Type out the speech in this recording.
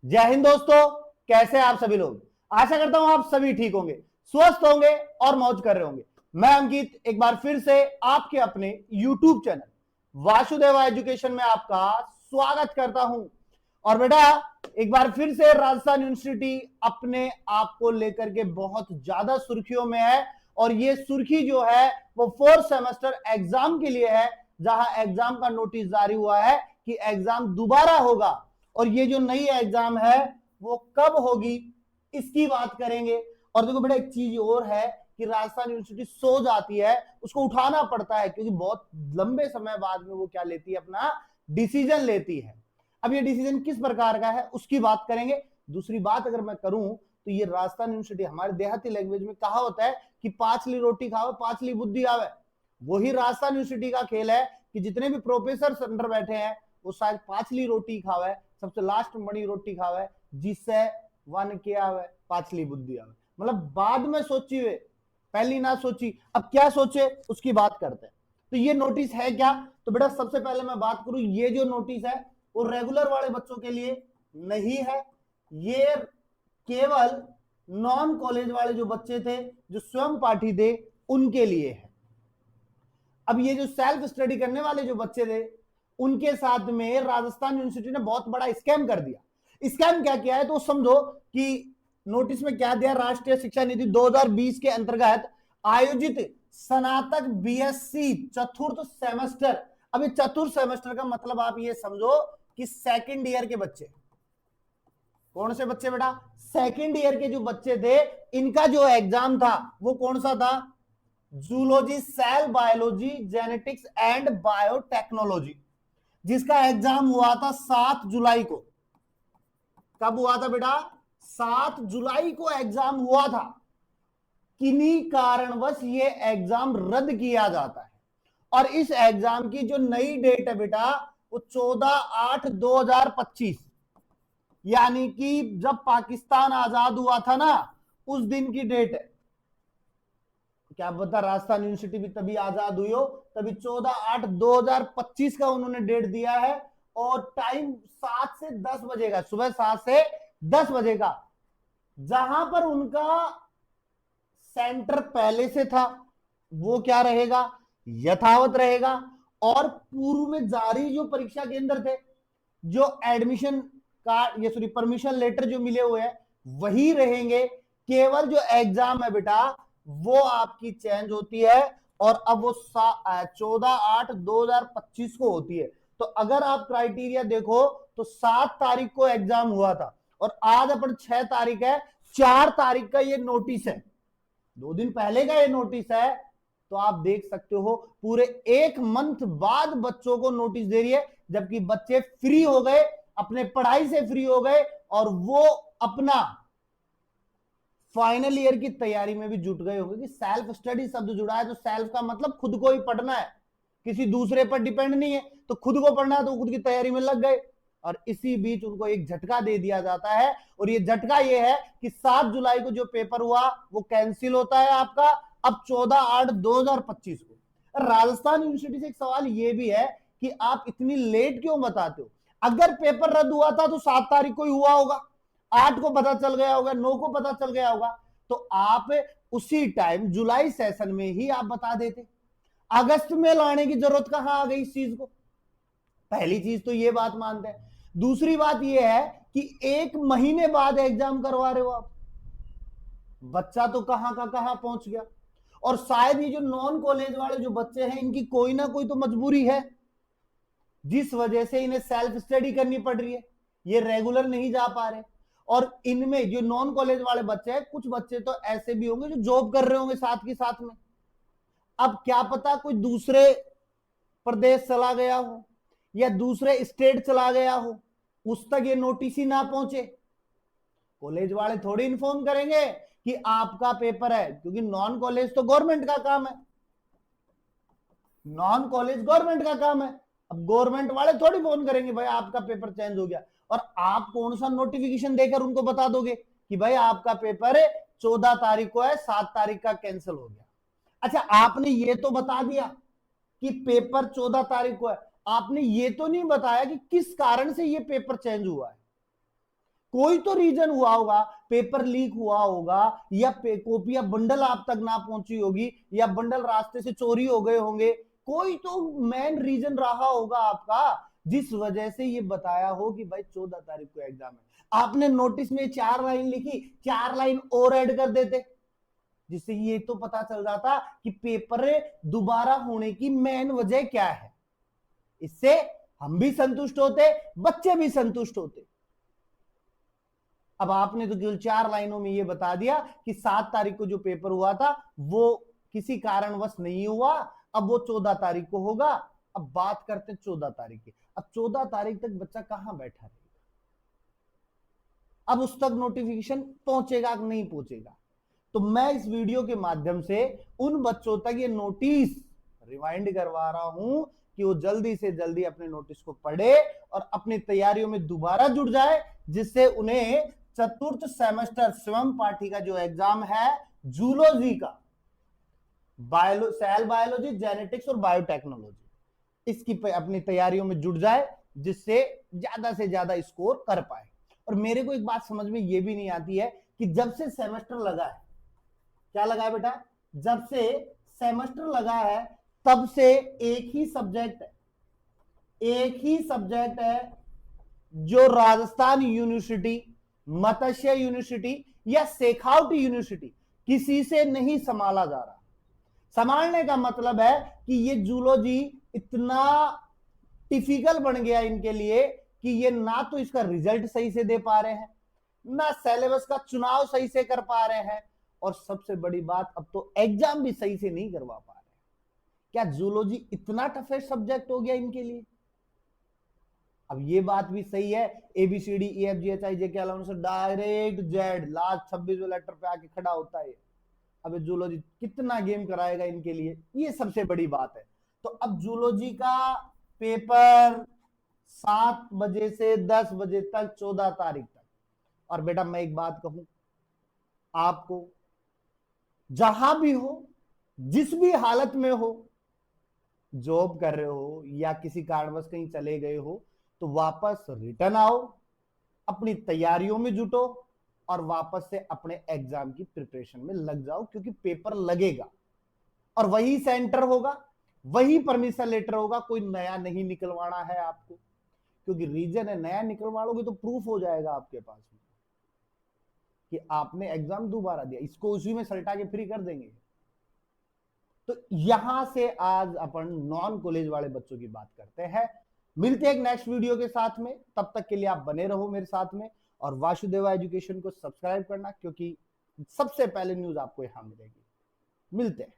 जय हिंद दोस्तों। कैसे हैं आप सभी लोग। आशा करता हूं आप सभी ठीक होंगे, स्वस्थ होंगे और मौज कर रहे होंगे। मैं अंकित एक बार फिर से आपके अपने YouTube चैनल वासुदेवा एजुकेशन में आपका स्वागत करता हूं। और बेटा एक बार फिर से राजस्थान यूनिवर्सिटी अपने आप को लेकर के बहुत ज्यादा सुर्खियों में है। और ये सुर्खी जो है वो 4th सेमेस्टर एग्जाम के लिए है, जहां एग्जाम का नोटिस जारी हुआ है कि एग्जाम दोबारा होगा। और ये जो नई एग्जाम है वो कब होगी इसकी बात करेंगे। और देखो बेटा एक चीज और है कि राजस्थान यूनिवर्सिटी सो जाती है, उसको उठाना पड़ता है, क्योंकि बहुत लंबे समय बाद में वो क्या लेती है, अपना डिसीजन लेती है। अब ये डिसीजन किस प्रकार का है उसकी बात करेंगे। दूसरी बात अगर मैं करूं तो ये राजस्थान यूनिवर्सिटी हमारे देहाती लैंग्वेज में कहा होता है कि पांचली रोटी खाओ पांचली बुद्धि आवे। वही राजस्थान यूनिवर्सिटी का खेल है कि जितने भी प्रोफेसर अंदर बैठे हैं वो शायद पांचली रोटी खावे, सबसे लास्ट में बड़ी रोटी खावे, जिससे वन के आवे पांचली बुद्धि आवे। मतलब बाद में सोची हुए, पहली ना सोची, अब क्या सोचे उसकी बात करते हैं। तो ये नोटिस है क्या? तो बेटा सबसे पहले मैं बात करूं, ये जो नोटिस है वो रेगुलर वाले बच्चों के लिए नहीं है, ये केवल नॉन कॉलेज वाले जो बच्चे थे, जो स्वयं पाठी थे, उनके लिए है। अब ये जो सेल्फ स्टडी करने वाले जो बच्चे थे उनके साथ में राजस्थान यूनिवर्सिटी ने बहुत बड़ा स्कैम कर दिया। स्कैम क्या किया है तो समझो कि नोटिस में क्या दिया, राष्ट्रीय शिक्षा नीति 2020 के अंतर्गत आयोजित स्नातक बीएससी चतुर्थ सेमेस्टर। अभी चतुर्थ सेमेस्टर का मतलब आप ये समझो कि सेकंड ईयर के बच्चे। कौन से बच्चे बेटा? सेकंड ईयर के जो बच्चे थे, इनका जो एग्जाम था वो कौन सा था? Zoology, cell biology, genetics and biotechnology, जिसका एग्जाम हुआ था 7 जुलाई को। कब हुआ था बेटा? 7 जुलाई को एग्जाम हुआ था। किन्हीं कारणवश ये एग्जाम रद्द किया जाता है और इस एग्जाम की जो नई डेट है बेटा वो 14/8/2025, यानी कि जब पाकिस्तान आजाद हुआ था ना उस दिन की डेट है। क्या पता राजस्थान यूनिवर्सिटी भी तभी आजाद हुई हो, तभी 14/8/2025 का उन्होंने डेट दिया है। और टाइम 7 से 10 बजे का, सुबह 7 से 10 बजे का। जहां पर उनका सेंटर पहले से था वो क्या रहेगा? यथावत रहेगा। और पूर्व में जारी जो परीक्षा केंद्र थे, जो एडमिशन कार्ड, ये सॉरी परमिशन लेटर जो मिले हुए हैं वही रहेंगे। केवल जो एग्जाम है बेटा वो आपकी चेंज होती है और अब वो 14/8/2025 को होती है। तो अगर आप क्राइटेरिया देखो तो 7 तारीख को एग्जाम हुआ था और आज अपन 6 तारीख है, 4 तारीख का ये नोटिस है, 2 दिन पहले का ये नोटिस है। तो आप देख सकते हो पूरे 1 मंथ बाद बच्चों को नोटिस दे रही है, जबकि बच्चे फ्री हो गए, अपने पढ़ाई से फ्री हो गए और वो अपना फाइनल ईयर की तैयारी में भी जुट गए होंगे। कि सेल्फ स्टडी शब्द जुड़ा है तो सेल्फ का मतलब खुद को ही पढ़ना है, किसी दूसरे पर डिपेंड नहीं है। तो खुद को पढ़ना है तो खुद की तैयारी में लग गए और इसी बीच उनको एक झटका दे दिया जाता है। और ये झटका ये है कि 7 जुलाई को जो पेपर हुआ वो कैंसिल होता है आपका अब 14/8/2025 को। राजस्थान यूनिवर्सिटी से एक सवाल ये भी है कि आप इतनी लेट क्यों बताते हो? अगर पेपर रद्द हुआ था तो 7 तारीख को ही हुआ होगा, 8 को पता चल गया होगा, 9 को पता चल गया होगा। तो आप उसी टाइम जुलाई सेशन में ही आप बता देते, अगस्त में लाने की जरूरत कहां आ गई इस चीज को? पहली चीज तो ये बात मानते हैं। दूसरी बात ये है कि 1 महीने बाद एग्जाम करवा रहे हो आप, बच्चा तो कहां का कहां पहुंच गया। और शायद ये जो नॉन कॉलेज वाले जो बच्चे हैं इनकी कोई ना कोई तो मजबूरी है जिस वजह से इन्हें सेल्फ स्टडी करनी पड़ रही है, ये रेगुलर नहीं जा पा रहे। और इनमें जो नॉन कॉलेज वाले बच्चे हैं, कुछ बच्चे तो ऐसे भी होंगे जो जॉब कर रहे होंगे साथ के साथ में। अब क्या पता कोई दूसरे प्रदेश चला गया हो या दूसरे स्टेट चला गया हो, उस तक ये नोटिस ही ना पहुंचे। कॉलेज वाले थोड़ी इन्फॉर्म करेंगे कि आपका पेपर है, क्योंकि नॉन कॉलेज तो गवर्नमेंट का काम है, नॉन कॉलेज गवर्नमेंट का काम है। अब गवर्नमेंट वाले थोड़ी फोन करेंगे भाई आपका पेपर चेंज हो गया, और आप कौन सा नोटिफिकेशन देकर उनको बता दोगे कि भाई आपका पेपर 14 तारीख को है, 7 तारीख का कैंसिल हो गया। अच्छा आपने ये तो बता दिया कि पेपर 14 तारीख को है, आपने ये तो नहीं बताया कि किस कारण से ये पेपर चेंज हुआ है। कोई तो रीजन हुआ होगा, पेपर लीक हुआ होगा, या कॉपियां बंडल आप तक ना पहुंची होगी, या बंडल रास्ते से चोरी हो गए होंगे। कोई तो मेन रीजन रहा होगा आपका, जिस वजह से ये बताया हो कि भाई 14 तारीख को एग्जाम है। आपने नोटिस में 4 लाइन लिखी, 4 लाइन और ऐड कर देते, जिससे ये तो पता चल जाता कि पेपर दोबारा होने की मेन वजह क्या है। इससे हम भी संतुष्ट होते, बच्चे भी संतुष्ट होते। अब आपने तो केवल 4 लाइनों में यह बता दिया कि 7 तारीख को जो पेपर हुआ था वो किसी कारणवश नहीं हुआ, अब वो 14 तारीख को होगा। अब बात करते हैं 14 तारीख की। अब 14 तारीख तक बच्चा कहां बैठा रहेगा? अब उस तक नोटिफिकेशन पहुंचेगा कि नहीं पहुंचेगा? तो मैं इस वीडियो के माध्यम से उन बच्चों तक ये नोटिस रिमाइंड करवा रहा हूं कि वो जल्दी से जल्दी अपने नोटिस को पढ़े और अपनी तैयारियों में दोबारा जुड़ जाए, जिससे उन्हें चतुर्थ सेमेस्टर स्वयं पाठी का जो एग्जाम है जूलॉजी का, सेल बायोलॉजी, जेनेटिक्स और बायोटेक्नोलॉजी, इसकी अपनी तैयारियों में जुट जाए, जिससे ज्यादा से ज्यादा स्कोर कर पाए। और मेरे को एक बात समझ में ये भी नहीं आती है कि जब से सेमेस्टर लगा है, क्या लगा है बेटा, जब से सेमेस्टर लगा है तब से एक ही सब्जेक्ट है जो राजस्थान यूनिवर्सिटी, मत्स्य यूनिवर्सिटी या शेखावटी यूनिवर्सिटी किसी से नहीं संभाला जा रहा। संभालने का मतलब है कि ये जूलॉजी इतना टिपिकल बन गया इनके लिए कि ये ना तो इसका रिजल्ट सही से दे पा रहे हैं, ना सिलेबस का चुनाव सही से कर पा रहे हैं, और सबसे बड़ी बात अब तो एग्जाम भी सही से नहीं करवा पा रहे। क्या जूलॉजी इतना टफेस्ट सब्जेक्ट हो गया इनके लिए? अब ये बात भी सही है, ABCD EFGHI JK अलाउंस से डायरेक्ट जेड लास्ट 26वें लेटर पे आके खड़ा होता है। अब जूलॉजी कितना गेम कराएगा इनके लिए, ये सबसे बड़ी बात है। तो अब जूलॉजी का पेपर 7 बजे से 10 बजे तक 14 तारीख तक। और बेटा मैं एक बात कहूं, आपको जहां भी हो, जिस भी हालत में हो, जॉब कर रहे हो या किसी कारणवश कहीं चले गए हो, तो वापस रिटर्न आओ, अपनी तैयारियों में जुटो और वापस से अपने एग्जाम की प्रिपरेशन में लग जाओ, क्योंकि पेपर लगेगा और वही सेंटर होगा, वही परमिशन लेटर होगा, कोई नया नहीं निकलवाना है आपको। क्योंकि रीजन है, नया निकलवाओगे तो प्रूफ हो जाएगा आपके पास में कि आपने एग्जाम दोबारा दिया, इसको उसी में सलटा के फ्री कर देंगे। तो यहां से आज अपन नॉन कॉलेज वाले बच्चों की बात करते हैं। मिलते हैं एक नेक्स्ट वीडियो के साथ में, तब तक के लिए आप बने रहो मेरे साथ में, और वासुदेवा एजुकेशन को सब्सक्राइब करना, क्योंकि सबसे पहले न्यूज आपको यहां मिलेगी। मिलते हैं।